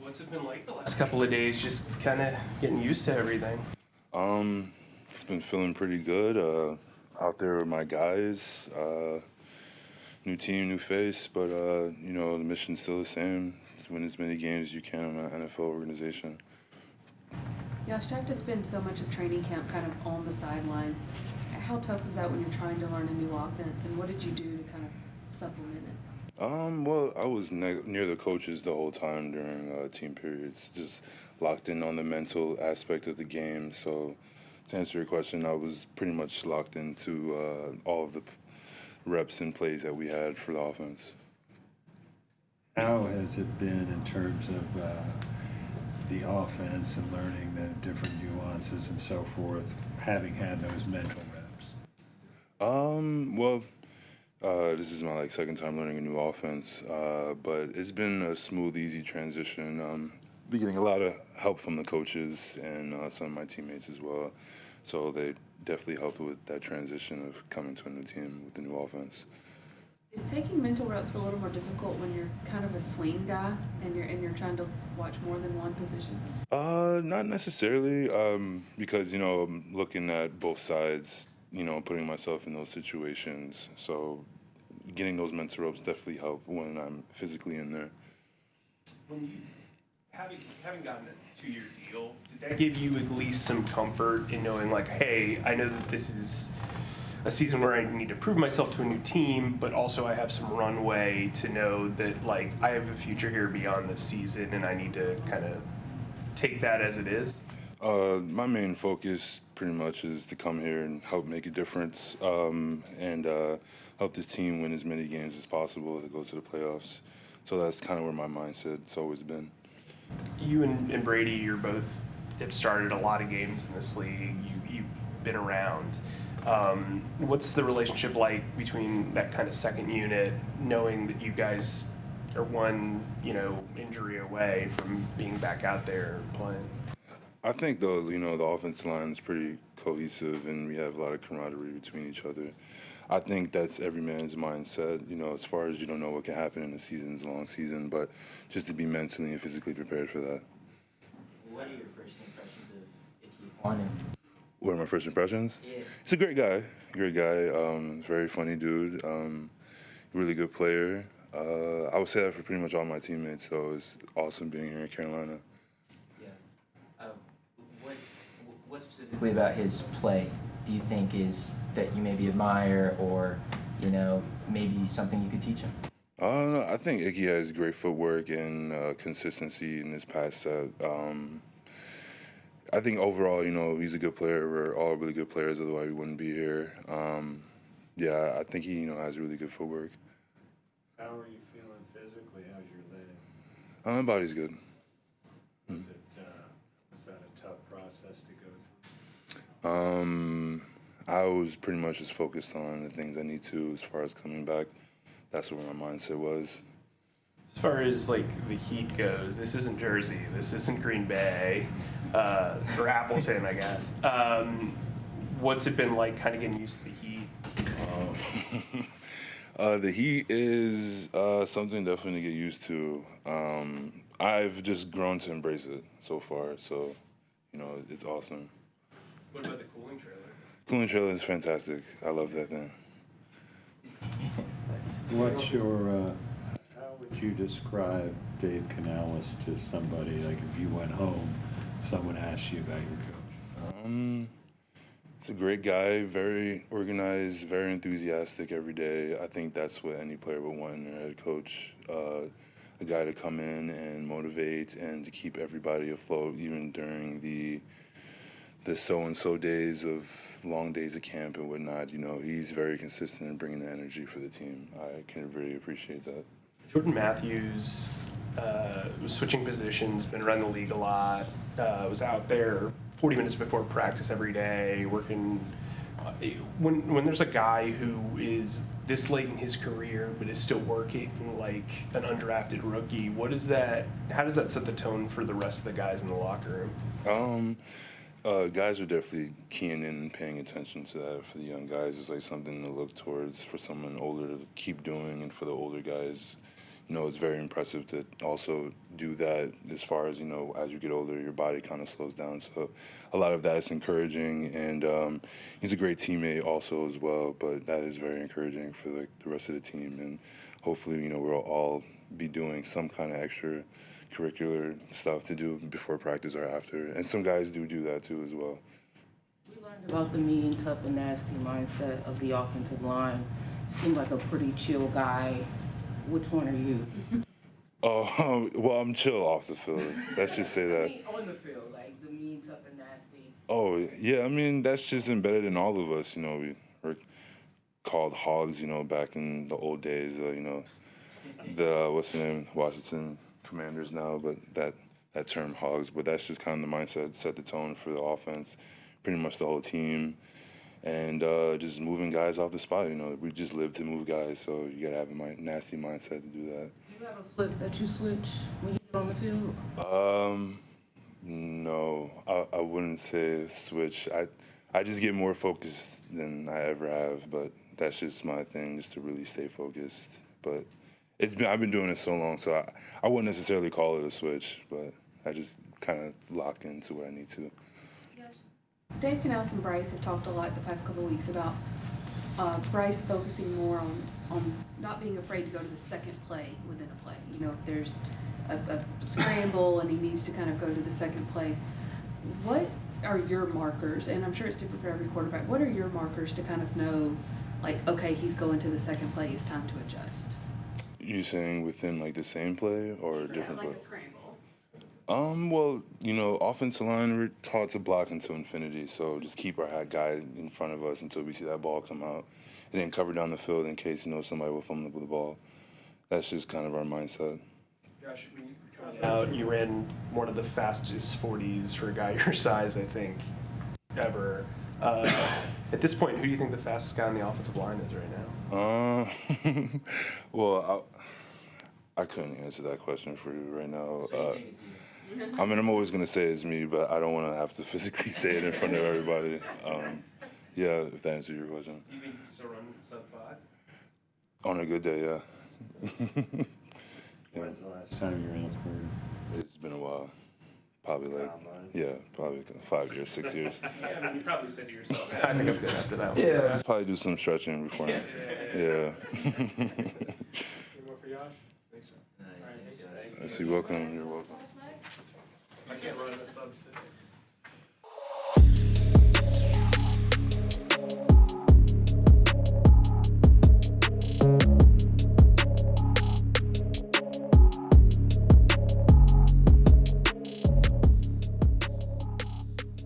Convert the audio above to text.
What's it been like the last couple of days, just kind of getting used to everything? It's been feeling pretty good. Out there with my guys. New team, new face, but the mission's still the same. To win as many games as you can in an NFL organization. Yosh, to have to spend so much of training camp kind of on the sidelines, how tough is that when you're trying to learn a new offense, and what did you do to kind of supplement it? Well, I was near the coaches the whole time during team periods, just locked in on the mental aspect of the game. So, to answer your question, I was pretty much locked into all of the reps and plays that we had for the offense. How has it been in terms of the offense and learning the different nuances and so forth, having had those mental reps? This is my second time learning a new offense, but it's been a smooth, easy transition. Been getting a lot of help from the coaches and some of my teammates as well. So they definitely helped with that transition of coming to a new team with the new offense. Is taking mental reps a little more difficult when you're kind of a swing guy and you're trying to watch more than one position? Not necessarily, because I'm looking at both sides. Putting myself in those situations. So getting those mental ropes definitely help when I'm physically in there. When you having gotten a 2-year deal, did that give you at least some comfort in knowing, hey, I know that this is a season where I need to prove myself to a new team, but also I have some runway to know that I have a future here beyond this season, and I need to kind of take that as it is? My main focus pretty much is to come here and help make a difference, and help this team win as many games as possible to go to the playoffs. So that's kind of where my mindset's always been. You and Brady, you're both have started a lot of games in this league. You've been around. What's the relationship like between that kind of second unit, knowing that you guys are one injury away from being back out there playing? I think the offensive line is pretty cohesive, and we have a lot of camaraderie between each other. I think that's every man's mindset. As far as you don't know what can happen in a season, it's a long season, but just to be mentally and physically prepared for that. What are your first impressions of Icky Quanu? What are my first impressions? Yeah. He's a great guy. Very funny dude. Really good player. I would say that for pretty much all my teammates, so it's awesome being here in Carolina. What specifically about his play do you think is that you maybe admire, or maybe something you could teach him? I think Icky has great footwork and consistency in his pass set. I think overall, he's a good player. We're all really good players, otherwise we wouldn't be here. I think he, has really good footwork. How are you feeling physically? How's your leg? My body's good. Was that a tough process to go through? I was pretty much just focused on the things I need to as far as coming back. That's where my mindset was. As far as the Heat goes, this isn't Jersey, this isn't Green Bay, or Appleton, I guess. What's it been like kind of getting used to the Heat? The Heat is something definitely to get used to. I've just grown to embrace it so far, so it's awesome. What about the cooling trailer? Cooling trailer is fantastic. I love that thing. What's your, how would you describe Dave Canales to somebody, if you went home, someone asked you about your coach? He's a great guy, very organized, very enthusiastic every day. I think that's what any player would want in their head coach. A guy to come in and motivate and to keep everybody afloat, even during the so-and-so days of long days of camp and whatnot. He's very consistent in bringing the energy for the team. I can really appreciate that. Jordan Matthews was switching positions, been around the league a lot, was out there 40 minutes before practice every day, working. When there's a guy who is this late in his career but is still working like an undrafted rookie, how does that set the tone for the rest of the guys in the locker room? Guys are definitely keying in and paying attention to that. For the young guys, it's something to look towards for someone older to keep doing, and for the older guys, it's very impressive to also do that as far as, as you get older, your body kind of slows down. So a lot of that is encouraging, and he's a great teammate also as well, but that is very encouraging for the rest of the team. And hopefully, we'll all be doing some kind of extra curricular stuff to do before practice or after. And some guys do that too as well. We learned about the mean, tough, and nasty mindset of the offensive line. Seemed like a pretty chill guy. Which one are you? Oh, well, I'm chill off the field. Let's just say that. I mean, on the field, like the mean, tough, and nasty. Oh, yeah, I mean, that's just embedded in all of us. We were called hogs, back in the old days. The, what's the name, Washington Commanders now, but that term hogs, but that's just kind of the mindset, set the tone for the offense, pretty much the whole team. And just moving guys off the spot, we just live to move guys, so you gotta have a nasty mindset to do that. Do you have a flip that you switch when you get on the field? No, I wouldn't say switch. I just get more focused than I ever have, but that's just my thing, just to really stay focused. But I've been doing it so long, so I wouldn't necessarily call it a switch, but I just kind of lock into what I need to. Dave Canales and Bryce have talked a lot the past couple of weeks about Bryce focusing more on not being afraid to go to the second play within a play. If there's a scramble and he needs to kind of go to the second play, what are your markers? And I'm sure it's different for every quarterback. What are your markers to kind of know, like, okay, he's going to the second play, it's time to adjust? You saying within like the same play or different like play? a scramble. Well, offensive line, we're taught to block until infinity, so just keep our guy in front of us until we see that ball come out, and then cover down the field in case, somebody will fumble with the ball. That's just kind of our mindset. Josh, coming out, you ran one of the fastest 40s for a guy your size, I think, ever. At this point, who do you think the fastest guy on the offensive line is right now? Well, I couldn't answer that question for you right now. So you think it's you? I mean, I'm always going to say it's me, but I don't want to have to physically say it in front of everybody. Yeah, if that answers your question. Do you think you can still run sub-5? On a good day, yeah. When's the last time you ran a 40? It's been a while. Probably probably 5 years, 6 years. Yeah, I mean, you probably said to yourself, I think I'm good after that one. Yeah, just probably do some stretching before. Yeah. Any more for Yosh? Thanks, You're welcome. You're welcome. I can't run a sub-6.